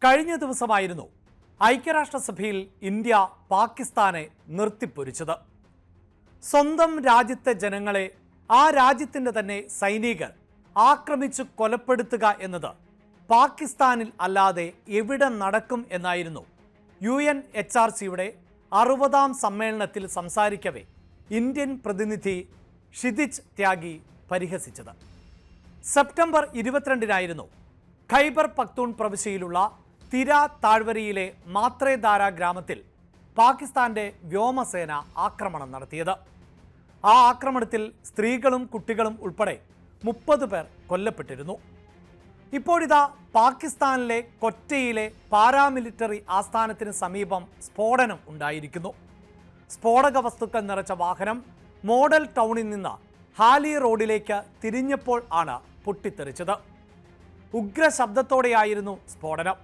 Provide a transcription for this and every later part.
കഴിഞ്ഞ ദിവസമായിരുന്നു ഐക്യരാഷ്ട്രസഭയിൽ ഇന്ത്യ പാകിസ്ഥാനെ നിർത്തിപ്പൊരിച്ചത്. സ്വന്തം രാജ്യത്തെ ജനങ്ങളെ ആ രാജ്യത്തിൻ്റെ തന്നെ സൈനികർ ആക്രമിച്ചു കൊലപ്പെടുത്തുക എന്നത് പാകിസ്ഥാനിൽ അല്ലാതെ എവിടെ നടക്കും എന്നായിരുന്നു UNHRCയുടെ 60ാം സമ്മേളനത്തിൽ സംസാരിക്കവേ ഇന്ത്യൻ പ്രതിനിധി ക്ഷിതിജ് ത്യാഗി പരിഹസിച്ചത്. സെപ്റ്റംബർ 22-നായിരുന്നു ഖൈബർ പക്തൂൺ പ്രവിശ്യയിലുള്ള തിര താഴ്വരയിലെ മാത്രേദാര ഗ്രാമത്തിൽ പാകിസ്ഥാന്റെ വ്യോമസേന ആക്രമണം നടത്തിയത്. ആ ആക്രമണത്തിൽ സ്ത്രീകളും കുട്ടികളും ഉൾപ്പെടെ 30 പേർ കൊല്ലപ്പെട്ടിരുന്നു. ഇപ്പോഴിതാ പാകിസ്ഥാനിലെ കൊറ്റയിലെ പാരാമിലിറ്ററി ആസ്ഥാനത്തിന് സമീപം സ്ഫോടനം ഉണ്ടായിരിക്കുന്നു. സ്ഫോടക വസ്തുക്കൾ നിറച്ച വാഹനം മോഡൽ ടൗണിൽ നിന്ന് ഹാലി റോഡിലേക്ക് തിരിഞ്ഞപ്പോൾ ആണ് പൊട്ടിത്തെറിച്ചത്. ഉഗ്ര ശബ്ദത്തോടെയായിരുന്നു സ്ഫോടനം.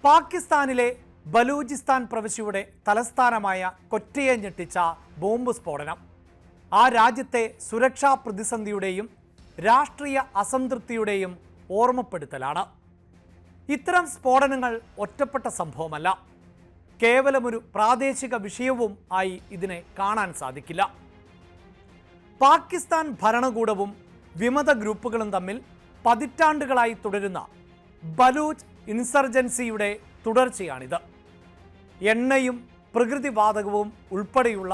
പാകിസ്ഥാനിലെ ബലൂചിസ്ഥാൻ പ്രവിശ്യയുടെ തലസ്ഥാനമായ കൊറ്റയെ ഞെട്ടിച്ച ബോംബ് സ്ഫോടനം ആ രാജ്യത്തെ സുരക്ഷാ പ്രതിസന്ധിയുടെയും രാഷ്ട്രീയ അസംതൃപ്തിയുടെയും ഓർമ്മപ്പെടുത്തലാണ്. ഇത്തരം സ്ഫോടനങ്ങൾ ഒറ്റപ്പെട്ട സംഭവമല്ല. കേവലമൊരു പ്രാദേശിക വിഷയവും ആയി ഇതിനെ കാണാൻ സാധിക്കില്ല. പാകിസ്ഥാൻ ഭരണകൂടവും വിമത ഗ്രൂപ്പുകളും തമ്മിൽ പതിറ്റാണ്ടുകളായി തുടരുന്ന ബലൂച്ച് ഇൻസർജൻസിയുടെ തുടർച്ചയാണിത്. എണ്ണയും പ്രകൃതിവാതകവും ഉൾപ്പെടെയുള്ള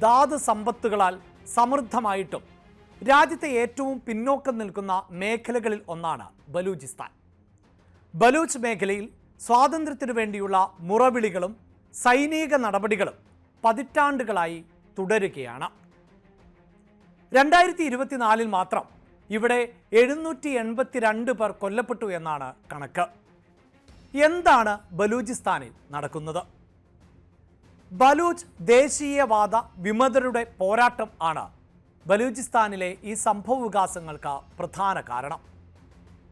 ധാതു സമ്പത്തുകളാൽ സമൃദ്ധമായിട്ടും രാജ്യത്തെ ഏറ്റവും പിന്നോക്കം നിൽക്കുന്ന മേഖലകളിൽ ഒന്നാണ് ബലൂചിസ്ഥാൻ. ബലൂച്ച് മേഖലയിൽ സ്വാതന്ത്ര്യത്തിനു വേണ്ടിയുള്ള മുറവിളികളും സൈനിക നടപടികളും പതിറ്റാണ്ടുകളായി തുടരുകയാണ്. 2024 മാത്രം ഇവിടെ 782 പേർ കൊല്ലപ്പെട്ടു എന്നാണ് കണക്ക്. എന്താണ് ബലൂചിസ്ഥാനിൽ നടക്കുന്നത്? ബലൂച്ച് ദേശീയവാദ വിമതരുടെ പോരാട്ടം ആണ് ബലൂചിസ്ഥാനിലെ ഈ സംഭവവികാസങ്ങൾക്ക് പ്രധാന കാരണം.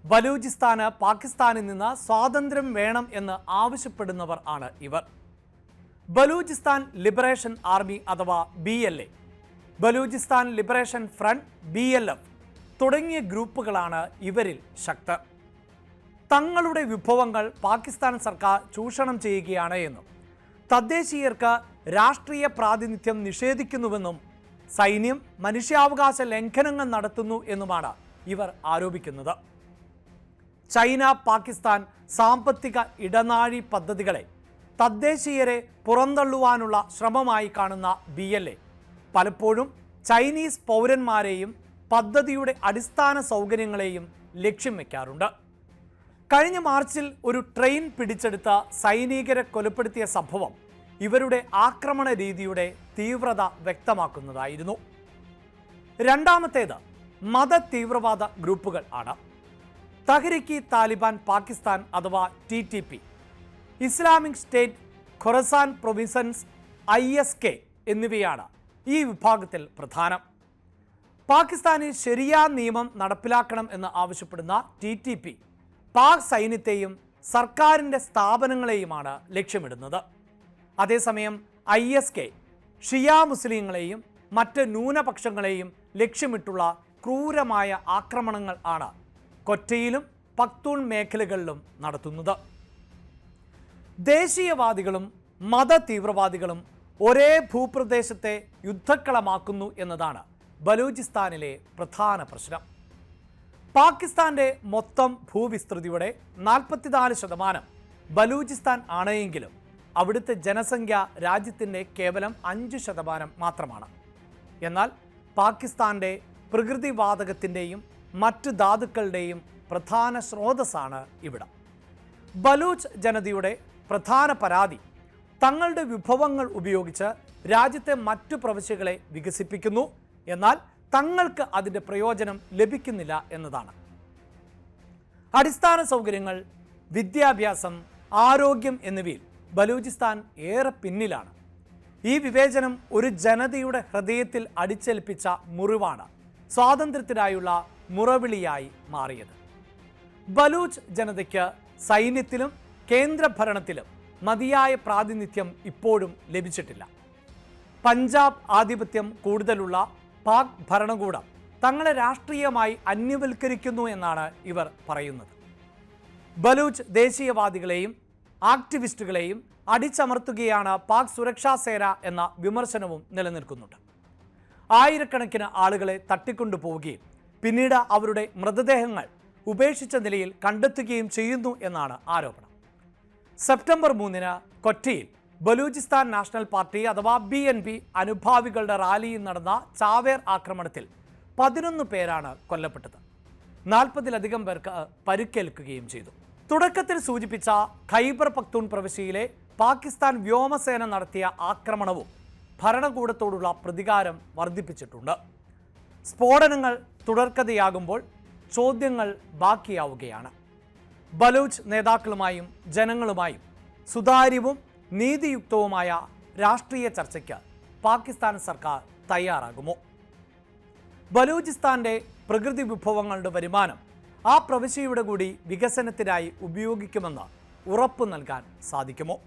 ബലൂചിസ്ഥാന് പാകിസ്ഥാനിൽ നിന്ന് സ്വാതന്ത്ര്യം വേണം എന്ന് ആവശ്യപ്പെടുന്നവർ ആണ് ഇവർ. ബലൂചിസ്ഥാൻ ലിബറേഷൻ ആർമി അഥവാ BLA, Balochistan liberation front BLF തുടങ്ങിയ ഗ്രൂപ്പുകളാണ് ഇവരിൽ ശക്തർ. തങ്ങളുടെ വിഭവങ്ങൾ പാകിസ്ഥാൻ സർക്കാർ ചൂഷണം ചെയ്യുകയാണ് എന്നും തദ്ദേശീയർക്ക് രാഷ്ട്രീയ പ്രാതിനിധ്യം നിഷേധിക്കുന്നുവെന്നും സൈന്യം മനുഷ്യാവകാശ ലംഘനങ്ങൾ നടത്തുന്നു എന്നുമാണ് ഇവർ ആരോപിക്കുന്നത്. ചൈന പാകിസ്ഥാൻ സാമ്പത്തിക ഇടനാഴി പദ്ധതികളെ തദ്ദേശീയരെ പുറന്തള്ളുവാനുള്ള ശ്രമമായി കാണുന്ന BLA പലപ്പോഴും ചൈനീസ് പൗരന്മാരെയും പദ്ധതിയുടെ അടിസ്ഥാന സൗകര്യങ്ങളെയും ലക്ഷ്യം വയ്ക്കാറുണ്ട്. കഴിഞ്ഞ മാർച്ചിൽ ഒരു ട്രെയിൻ പിടിച്ചെടുത്ത സൈനികരെ കൊലപ്പെടുത്തിയ സംഭവം ഇവരുടെ ആക്രമണ രീതിയുടെ തീവ്രത വ്യക്തമാക്കുന്നതായിരുന്നു. രണ്ടാമത്തേത് മത തീവ്രവാദ ഗ്രൂപ്പുകൾ ആണ്. തഹ്രിക്ക് താലിബാൻ പാകിസ്ഥാൻ അഥവാ TTP, Islamic State Khorasan province ISK എന്നിവയാണ് ഈ വിഭാഗത്തിൽ പ്രധാനം. പാകിസ്ഥാനിൽ ശരിയാ നിയമം നടപ്പിലാക്കണം എന്ന് ആവശ്യപ്പെടുന്ന TTP പാക് സൈന്യത്തെയും സർക്കാരിൻ്റെ സ്ഥാപനങ്ങളെയുമാണ് ലക്ഷ്യമിടുന്നത്. അതേസമയം ISK ഷിയ മുസ്ലിങ്ങളെയും മറ്റ് ന്യൂനപക്ഷങ്ങളെയും ലക്ഷ്യമിട്ടുള്ള ക്രൂരമായ ആക്രമണങ്ങൾ ആണ് കൊറ്റയിലും പക്തൂൺ മേഖലകളിലും നടത്തുന്നത്. ദേശീയവാദികളും മത തീവ്രവാദികളും ഒരേ ഭൂപ്രദേശത്തെ യുദ്ധക്കളമാക്കുന്നു എന്നതാണ് ബലൂചിസ്ഥാനിലെ പ്രധാന പ്രശ്നം. പാകിസ്ഥാന്റെ മൊത്തം ഭൂവിസ്തൃതിയുടെ 44% ബലൂചിസ്ഥാൻ ആണെങ്കിലും അവിടുത്തെ ജനസംഖ്യ രാജ്യത്തിൻ്റെ കേവലം 5% മാത്രമാണ്. എന്നാൽ പാകിസ്ഥാന്റെ പ്രകൃതിവാതകത്തിൻ്റെയും മറ്റ് ധാതുക്കളുടെയും പ്രധാന സ്രോതസ്സാണ് ഇവിടം. ബലൂച്ച് ജനതയുടെ പ്രധാന പരാതി തങ്ങളുടെ വിഭവങ്ങൾ ഉപയോഗിച്ച് രാജ്യത്തെ മറ്റു പ്രവിശ്യകളെ വികസിപ്പിക്കുന്നു, എന്നാൽ തങ്ങൾക്ക് അതിൻ്റെ പ്രയോജനം ലഭിക്കുന്നില്ല എന്നതാണ്. അടിസ്ഥാന സൗകര്യങ്ങൾ, വിദ്യാഭ്യാസം, ആരോഗ്യം എന്നിവയിൽ ബലൂചിസ്ഥാൻ ഏറെ പിന്നിലാണ്. ഈ വിവേചനം ഒരു ജനതയുടെ ഹൃദയത്തിൽ അടിച്ചേൽപ്പിച്ച മുറിവാണ് സ്വാതന്ത്ര്യത്തിനായുള്ള മുറവിളിയായി മാറിയത്. ബലൂച്ച് ജനതയ്ക്ക് സൈന്യത്തിലും കേന്ദ്രഭരണത്തിലും മതിയായ പ്രാതിനിധ്യം ഇപ്പോഴും ലഭിച്ചിട്ടില്ല. പഞ്ചാബ് ആധിപത്യം കൂടുതലുള്ള പാക് ഭരണകൂടം തങ്ങളെ രാഷ്ട്രീയമായി അന്യവൽക്കരിക്കുന്നു എന്നാണ് ഇവർ പറയുന്നത്. ബലൂച്ച് ദേശീയവാദികളെയും ആക്ടിവിസ്റ്റുകളെയും അടിച്ചമർത്തുകയാണ് പാക് സുരക്ഷാ സേന എന്ന വിമർശനവും നിലനിൽക്കുന്നുണ്ട്. ആയിരക്കണക്കിന് ആളുകളെ തട്ടിക്കൊണ്ടുപോവുകയും പിന്നീട് അവരുടെ മൃതദേഹങ്ങൾ ഉപേക്ഷിച്ച നിലയിൽ കണ്ടെത്തുകയും ചെയ്യുന്നു എന്നാണ് ആരോപണം. സെപ്റ്റംബർ 3 കൊറ്റയിൽ ബലൂചിസ്ഥാൻ നാഷണൽ പാർട്ടി അഥവാ BNP അനുഭാവികളുടെ റാലിയിൽ നടന്ന ചാവേർ ആക്രമണത്തിൽ 11 പേരാണ് കൊല്ലപ്പെട്ടത്. 40-ലധികം പേർക്ക് പരിക്കേൽക്കുകയും ചെയ്തു. തുടക്കത്തിൽ സൂചിപ്പിച്ച ഖൈബർ പഖ്തൂൺ പ്രവിശ്യയിലെ പാകിസ്ഥാൻ വ്യോമസേന നടത്തിയ ആക്രമണവും ഭരണകൂടത്തോടുള്ള പ്രതികാരം വർദ്ധിപ്പിച്ചിട്ടുണ്ട്. സ്ഫോടനങ്ങൾ തുടർക്കഥയാകുമ്പോൾ ചോദ്യങ്ങൾ ബാക്കിയാവുകയാണ്. ബലൂച്ച് നേതാക്കളുമായും ജനങ്ങളുമായും സുതാര്യവും നീതിയുക്തവുമായ രാഷ്ട്രീയ ചർച്ചയ്ക്ക് പാകിസ്ഥാൻ സർക്കാർ തയ്യാറാകുമോ? ബലൂചിസ്ഥാന്റെ പ്രകൃതി വിഭവങ്ങളുടെ വരുമാനം ആ പ്രവിശ്യയുടെ കൂടി വികസനത്തിനായി ഉപയോഗിക്കുമെന്ന് ഉറപ്പു നൽകാൻ സാധിക്കുമോ?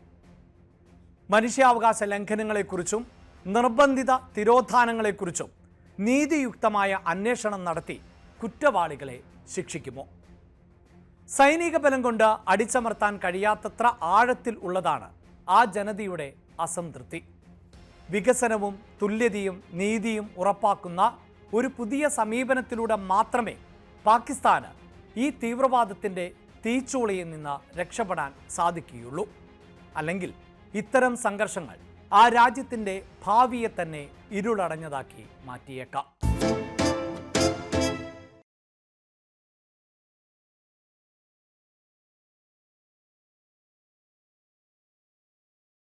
മനുഷ്യാവകാശ ലംഘനങ്ങളെക്കുറിച്ചും നിർബന്ധിത തിരോധാനങ്ങളെക്കുറിച്ചും നീതിയുക്തമായ അന്വേഷണം നടത്തി കുറ്റവാളികളെ ശിക്ഷിക്കുമോ? സൈനിക ബലം കൊണ്ട് അടിച്ചമർത്താൻ കഴിയാത്തത്ര ആഴത്തിൽ ഉള്ളതാണ് ആ ജനതയുടെ അസംതൃപ്തി. വികസനവും തുല്യതയും നീതിയും ഉറപ്പാക്കുന്ന ഒരു പുതിയ സമീപനത്തിലൂടെ മാത്രമേ പാകിസ്ഥാന് ഈ തീവ്രവാദത്തിൻ്റെ തീച്ചൂളയിൽ നിന്ന് രക്ഷപ്പെടാൻ സാധിക്കുകയുള്ളൂ. അല്ലെങ്കിൽ ഇത്തരം സംഘർഷങ്ങൾ ആ രാജ്യത്തിൻ്റെ ഭാവിയെ തന്നെ ഇരുളടഞ്ഞതാക്കി മാറ്റിയേക്കാം.